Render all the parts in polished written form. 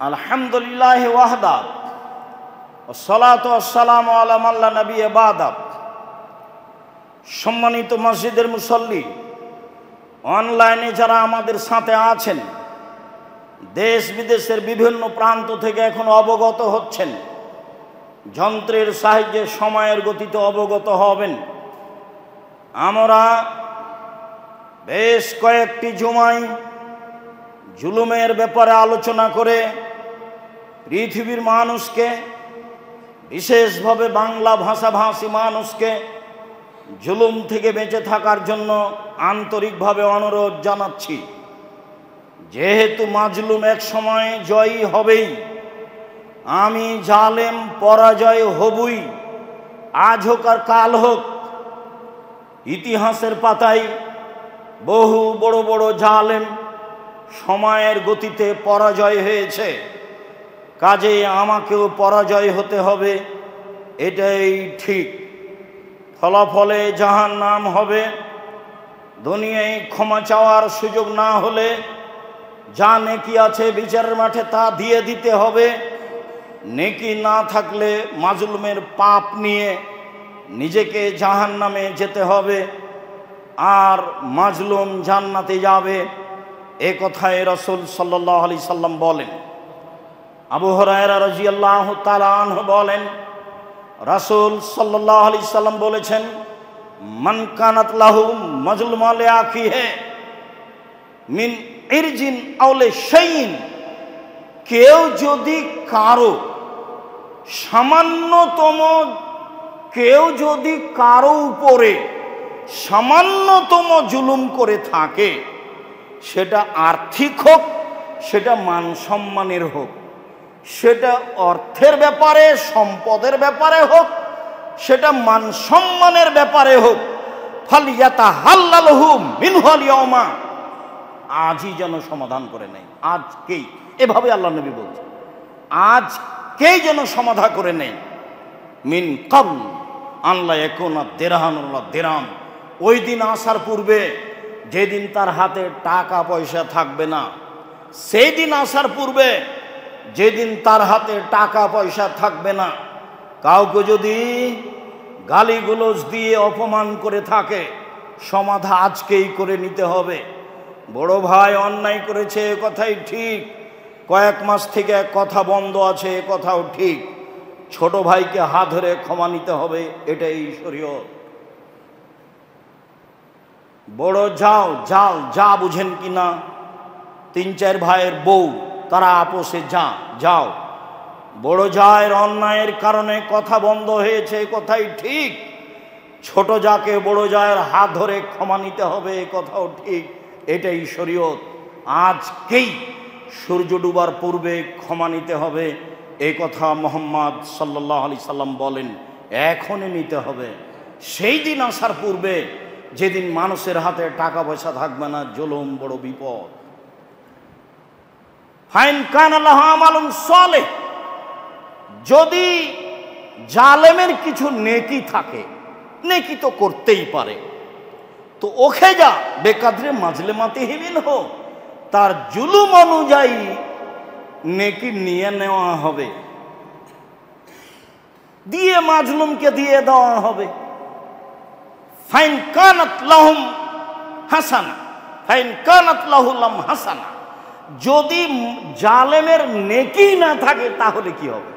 আলহামদুলিল্লাহি ওয়াহদা ওয়াসসালাতু ওয়াসসালামু আলা মান লা নাবিয়্যা বা'দা। সম্মানিত মসজিদের মুসল্লি, অনলাইনে যারা আমাদের সাথে আছেন, দেশ বিদেশের বিভিন্ন প্রান্ত থেকে এখন অবগত হচ্ছেন, যন্ত্রের সাহায্যে সময়ের গতিতে অবগত হবেন। আমরা বেশ কয়েকটি জুমায় জুলুমের ব্যাপারে আলোচনা করে পৃথিবীর মানুষকে, বিশেষভাবে বাংলা ভাষাভাষী মানুষকে জুলুম থেকে বেঁচে থাকার জন্য আন্তরিকভাবে অনুরোধ জানাচ্ছি। যেহেতু মাজলুম এক সময় জয়ী হবেই, আমি জালেম পরাজয় হবই, আজ হোক আর কাল হোক। ইতিহাসের পাতায় বহু বড় বড় জালেম সময়ের গতিতে পরাজয় হয়েছে, কাজেই আমাকেও পরাজয় হতে হবে, এটাই ঠিক। ফলাফলে জাহান্নাম হবে। দুনিয়ায় ক্ষমা চাওয়ার সুযোগ না হলে যা নেকি আছে বিচারের মাঠে তা দিয়ে দিতে হবে। নেকি না থাকলে মাজলুমের পাপ নিয়ে নিজেকে জাহান্নামে যেতে হবে, আর মাজলুম জান্নাতে যাবে। এ কথায় রাসূল সাল্লাল্লাহু আলাইহি সাল্লাম বলেন। আবু হুরায়রা রাদিয়াল্লাহু তাআলা আনহু বলেন, রাসূল সাল্লাল্লাহু আলাইহি সাল্লাম বলেছেন, মান কানাত লাহু মাজলুম আলি আখিহি মিন ইরজিন আও লিশাইইন, কেউ যদি কারো উপরে সামান্যতম জুলুম করে থাকে, সেটা আর্থিক হোক, সেটা মান সম্মানের হোক, সেটা অর্থের ব্যাপারে সম্পদের ব্যাপারে হোক, সেটা মান সম্মানের ব্যাপারে হোক, ফালিয়াতাহাল্লালহু মিনহুল ইয়াওমা, আজই যেন সমাধান করে নেয়। আজকেই, এভাবে আল্লাহ নবী বলছেন, আজকেই যেন সমাধান করে নেয়। মিন কাবল আন লা ইয়াকুনা দিরহানুল্লাহ দিরহাম, ওই দিন আসার পূর্বে, যেদিন তার হাতে টাকা পয়সা থাকবে না, সেই দিন আসার পূর্বে, যেদিন তার হাতে টাকা পয়সা থাকবে না, কাউকে যদি গালিগুলোজ দিয়ে অপমান করে থাকে, সমাধা আজকেই করে নিতে হবে। বড় ভাই অন্যায় করেছে, এ কথাই ঠিক, কয়েক মাস থেকে কথা বন্ধ আছে, এ কথাও ঠিক। ছোট ভাইকে হাত ধরে ক্ষমা নিতে হবে, এটাই শরীয়ত। বড় যা বুঝেন কিনা, 3-4 ভাইয়ের বউ, তারা আপোষে যাও। বড় জায়ের অন্যায়ের কারণে কথা বন্ধ হয়েছে, কথাই ঠিক। ছোট যাকে বড় জায়ের হাত ধরে ক্ষমা নিতে হবে, এ কথাও ঠিক, এটাই শরীয়ত। আজকেই সূর্য ডুবার পূর্বে ক্ষমা নিতে হবে, এই কথা মুহাম্মদ সাল্লাল্লাহু আলাইহি সাল্লাম বলেন। এখনই নিতে হবে, সেই দিন আসার পূর্বে, যেদিন মানুষের হাতে টাকা পয়সা থাকবে না। জুলুম বড় বিপদ। ফাইন কানা লাহু আমালুন সালেহ, যদি জালেমের কিছু নেকি থাকে, নেকি তো করতেই পারে, তো ওখে যা বেকাদরে মাজলেমাতিহি মিনহু, তার জুলুম অনুযায়ী নেকি নিয়ে নেওয়া হবে, দিয়ে মাজলুমকে দিয়ে দেওয়া হবে। ফাইন কানাত লাহুম হাসানা, ফাইন কানাত লাহুম হাসানা, যদি জালেমের নেকি না থাকে তাহলে কি হবে?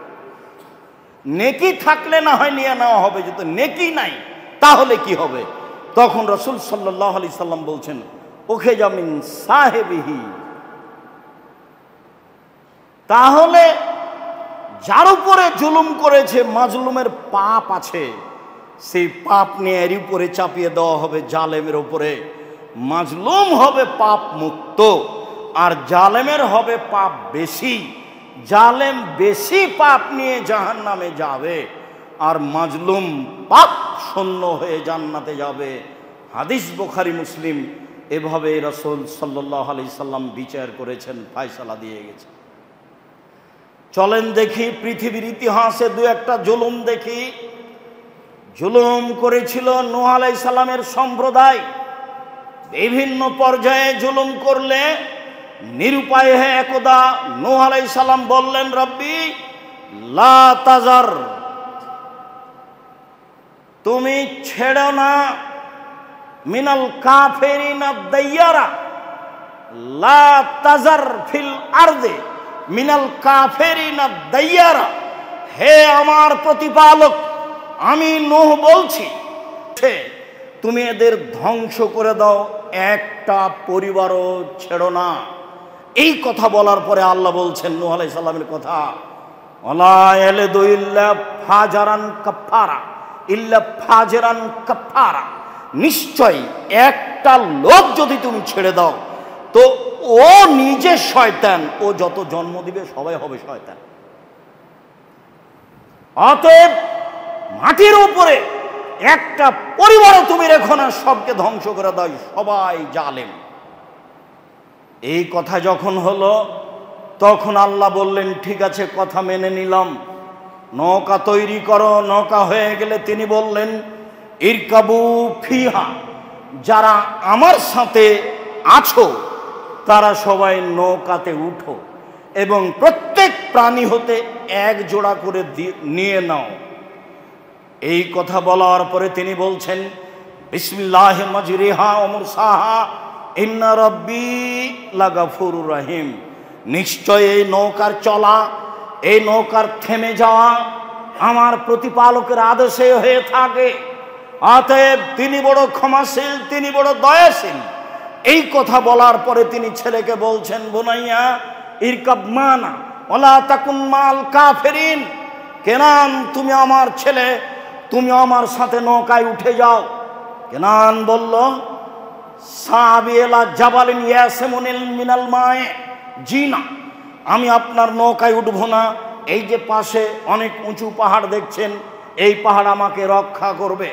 নেকি থাকলে না হয় নিয়ে নেওয়া হবে, যদি নেকি নাই তাহলে কি হবে? তখন রাসূল সাল্লাল্লাহু আলাইহি সাল্লাম বলছেন, ওখে জামিন সাহেবিহি, তাহলে যার উপরে জুলুম করেছে, মাজলুমের পাপ আছে, সেই পাপ নিয়ে এর উপরে চাপিয়ে দেওয়া হবে জালেমের উপরে। মাজলুম হবে পাপ মুক্ত, আর জালেমের হবে পাপ বেশি। জালেম বেশি পাপ নিয়ে জাহান্নামে যাবে, আর মাজলুম পাপ শূন্য হয়ে জান্নাতে যাবে। হাদিস বুখারী মুসলিম, এভাবে রাসূল সাল্লাল্লাহু আলাইহি সাল্লাম বিচার করেছেন, ফয়সালা দিয়ে গেছে। চলেন দেখি পৃথিবীর ইতিহাসে 2-1টা জুলুম দেখি। জুলুম করেছিল নূহ আলাইহিস সালামের সম্প্রদায়। বিভিন্ন পর্যায়ে জুলুম করলে নিরুপায় হয়ে একদা নূহ আলাইহিস সালাম বললেন, রব্বি লা তাজার, তুমি ছেড়ো না মিনাল কাফিরিনা দাইয়ারা, লা তাজার ফিল আরদে মিনাল কাফিরিনা দাইয়ারা। হে আমার প্রতিপালক, আমি নূহ বলছি, তুমি এদের ধ্বংস করে দাও, একটা পরিবারও ছেড়ো না। এই কথা বলার পরে আল্লাহ বলছেন নূহ আলাইহিস সালামের কথা, ওয়ালা ইয়ালিদু ইল্লা ফাজারান কাফারা, ইল্লা ফাজরান কাফারা। নিশ্চয় একটা লোক যদি তুমি ছেড়ে দাও তো ও নিজে শয়তান, ও যত জন্ম দিবে সবাই হবে শয়তান। অতএব মাটির উপরে একটা পরিবারও তুমি রেখো না, সবকে ধ্বংস করে দাও, সবাই জালেম। এই কথা যখন হলো তখন আল্লাহ বললেন, ঠিক আছে, কথা মেনে নিলাম, নৌকা তৈরি করো। নৌকা হয়ে গেলে তিনি বললেন, ইরকাবু ফিহা, যারা আমার সাথে আছো তারা সবাই নৌকাতে উঠো এবং প্রত্যেক প্রাণী হতে এক জোড়া করে নিয়ে নাও। এই কথা বলার পরে তিনি বলছেন, বিসমিল্লাহি মাজরিহা ওয়া মুরসাহা ইন্না রাব্বি লাগাফুরুর রহিম। নিশ্চয় এই নৌকার চলা, এই নৌকার থেমে যাওয়া আমার প্রতিপালকের আদেশে হয়ে থাকে। অতএব তিনি বড় ক্ষমাশীল, তিনি বড় দয়াশীল। এই কথা বলার পরে তিনি ছেলেকে বলছেন, বুনাইয়া ইরকাব মানা ওয়ালা তাকুন মাল কাফিরিন। কেনান, তুমি আমার ছেলে, তুমি আমার সাথে নৌকায় উঠে যাও। কেনান বলল, সাবিলা জাবালিন ইয়াসমুনিল মিনাল মায়ে, জি না, আমি আপনার নৌকায় উঠবো না। এই যে পাশে অনেক উঁচু পাহাড় দেখছেন, এই পাহাড় আমাকে রক্ষা করবে।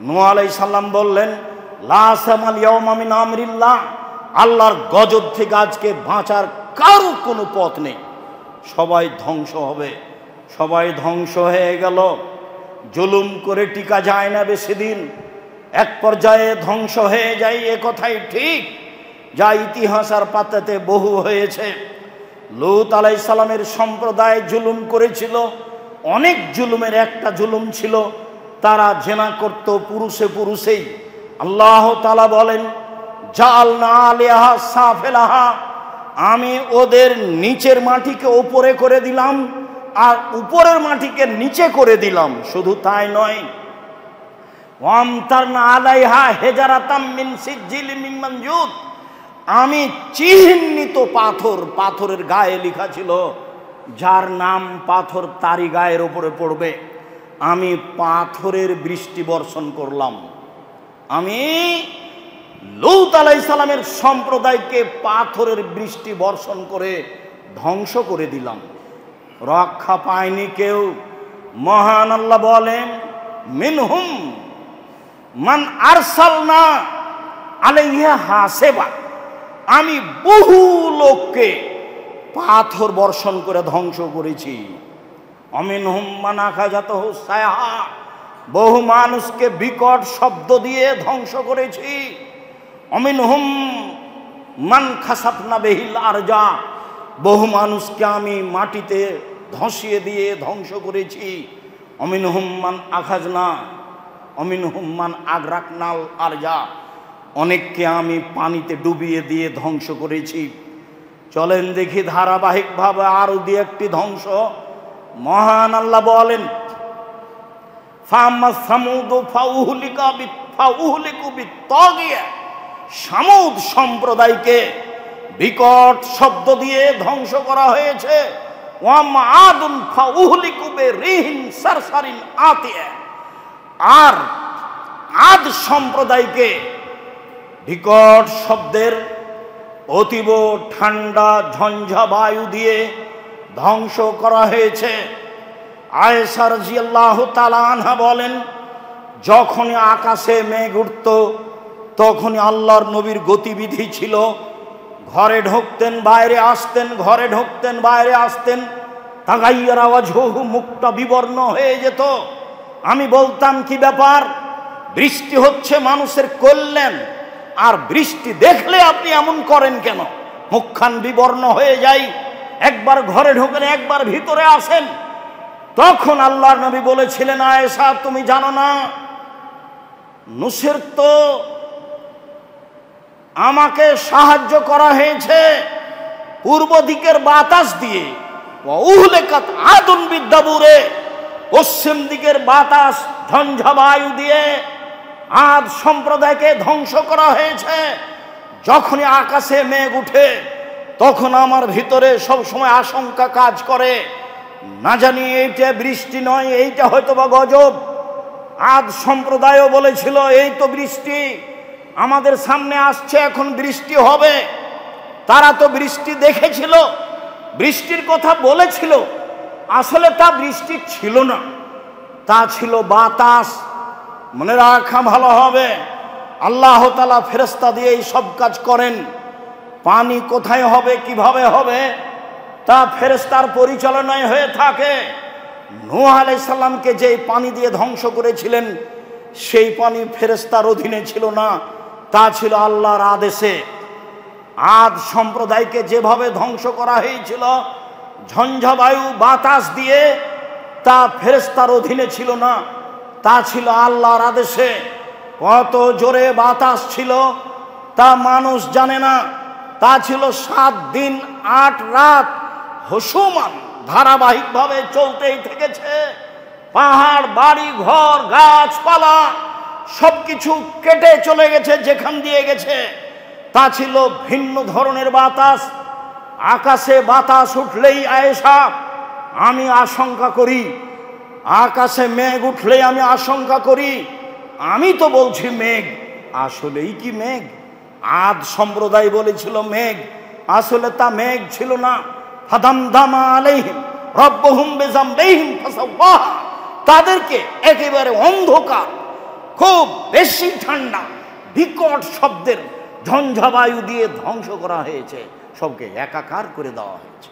নূহ আলাইহিস সালাম বললেন, লা সামাল ইয়াউমা মিন আমরিল্লাহ, আল্লাহর গজব থেকে আজকে বাঁচার কারো কোনো পথ নেই, সবাই ধ্বংস হবে। সবাই ধ্বংস হয়ে গেল। জুলুম করে টিকা যায় না বেশি দিন, এক পর্যায়ে ধ্বংস হয়ে যায়। এ কথাই ঠিক, যা ইতিহাস আর পাতাতে বহু হয়েছে। লূত আলাইহিস সালামের সম্প্রদায় জুলুম করেছিল। অনেক জুলুমের একটা জুলুম ছিল, তারা জেনা করত পুরুষে পুরুষেই। আল্লাহ তাআলা বলেন, জাআলনা আলিহা সাফিলাহা, আমি ওদের নিচের মাটিকে উপরে করে দিলাম আর উপরের মাটিকে নিচে করে দিলাম। শুধু তাই নয়, ওয়ামতারনা আলাইহা হেজারাতাম মিন সিজিলিম মিন মানজুদ, আমি চিহ্নিত পাথর, পাথরের গায়ে লেখা ছিল যার নাম পাথর তারই গায়ের উপরে পড়বে, আমি পাথরের বৃষ্টি বর্ষণ করলাম। আমি লূত আলাইহিস সালামের সম্প্রদায়কে পাথরের বৃষ্টি বর্ষণ করে ধ্বংস করে দিলাম। রক্ষা পায়নি কেউ। মহান আল্লাহ বলেন, মিনহুম মান আরসালনা আলাইহা হাসেবা, আমি বহু লোককে পাথর বর্ষণ করে ধ্বংস করেছি। অমিনহুম মান আখাযাতহু সায়হা, বহু মানুষকে বিকট শব্দ দিয়ে ধ্বংস করেছি। অমিনহুম মান খাসাফনা বিহিল আরজা, বহু মানুষকে আমি মাটিতে ধসিয়ে দিয়ে ধ্বংস করেছি। অমিনহুম মান আখাজনা, অমিনহুম মান আগরাকনাল আরজা, অনেককে আমি পানিতে ডুবিয়ে দিয়ে ধ্বংস করেছি। চলেন দেখি ধারাবাহিকভাবে আরো দুই একটি ধ্বংস। মহান আল্লাহ বলেন, ফাম্মা সামুদ ফাউহলিকু বিত্তাগিয়া, সামুদ সম্প্রদায়কে বিকট শব্দ দিয়ে ধ্বংস করা হয়েছে। ওয়াম্মা আদুন ফাউহলিকু বিরিহিন সারসারিন আতিয়া, আর আদ সম্প্রদায়কে বিকট শব্দের অতীব ঠান্ডা ঝঞ্ঝা বায়ু দিয়ে ধ্বংস করা হয়েছে। আয়েশা রাদিয়াল্লাহু তাআলা আনহা বলেন, যখনই আকাশে মেঘ উঠত তখনই আল্লাহর নবীর গতিবিধি ছিল, ঘরে ঢুকতেন বাইরে আসতেন, ঘরে ঢুকতেন বাইরে আসতেন। তাগাইয়ারা ওয়াজহুহু, মুখটা বিবর্ণ হয়ে যেত। আমি বলতাম, কি ব্যাপার, বৃষ্টি হচ্ছে মানুষের কল্যাণ, আর বৃষ্টি দেখলে আপনি এমন করেন কেন? মুখখান বিবর্ণ হয়ে যায়, একবার ঘরে ঢোকেন একবার ভিতরে আসেন। তখন আল্লাহর নবী বলেছিলেন, আয়েশা তুমি জানো না, নুসের তো আমাকে সাহায্য করা হয়েছে পূর্ব দিকের বাতাস দিয়ে, উহলেকাত আদুন বিদ্যাবুরে, পশ্চিম দিকের বাতাস ঝঞ্ঝা বায়ু দিয়ে আদ সম্প্রদায়কে ধ্বংস করা হয়েছে। যখনই আকাশে মেঘ উঠে তখন আমার ভিতরে সব সময় আশঙ্কা কাজ করে, না জানি এইটা বৃষ্টি নয়, এইটা হয়তো বা গজব। আদ সম্প্রদায়ও বলেছিল এই তো বৃষ্টি আমাদের সামনে আসছে, এখন বৃষ্টি হবে। তারা তো বৃষ্টি দেখেছিল, বৃষ্টির কথা বলেছিল, আসলে তা বৃষ্টি ছিল না, তা ছিল বাতাস। মনে রাখা ভালো হবে, আল্লাহ তাআলা ফেরেশতা দিয়ে এই সব কাজ করেন। পানি কোথায় হবে কিভাবে হবে তা ফেরেশতার পরিচালনায় হয়ে থাকে। নূহ আলাইহিস সালামকে যে পানি দিয়ে ধ্বংস করেছিলেন সেই পানি ফেরেশতার অধীনে ছিল না, তা ছিল আল্লাহর আদেশে। আদ সম্প্রদায়কে যেভাবে ধ্বংস করা হয়েছিল ঝঞ্ঝা বায়ু বাতাস দিয়ে, তা ফেরেশতার অধীনে ছিল না, তা ছিল আল্লাহর আদেশে। কত জোরে বাতাস ছিল তা মানুষ জানে না, তা ছিল 7 দিন 8 রাত হসুমান ধারাবাহিকভাবে চলতেই থেকেছে। পাহাড় বাড়ি ঘর গাছপালা সবকিছু কেটে চলে গেছে যেখান দিয়ে গেছে, তা ছিল ভিন্ন ধরনের বাতাস। আকাশে বাতাস উঠলেই আয়েশা আমি আশঙ্কা করি, আকাশে মেঘ উঠলেই আমি আশঙ্কা করি, আমি তো বলছি মেঘ, আসলেই কি মেঘ? আদ সম্প্রদায় বলেছিল মেঘ, আসলে তা মেঘ ছিল না। ফাদামদামা আলাইহিম রাব্বুহুম বিযামবিহিম ফাসাওয়াহা, তাদেরকে একেবারে অন্ধকার, খুব বেশি ঠান্ডা, বিকট শব্দের ঝঞ্ঝা বায়ু দিয়ে ধ্বংস করা হয়েছে, সবকে একাকার করে দেওয়া হয়েছে।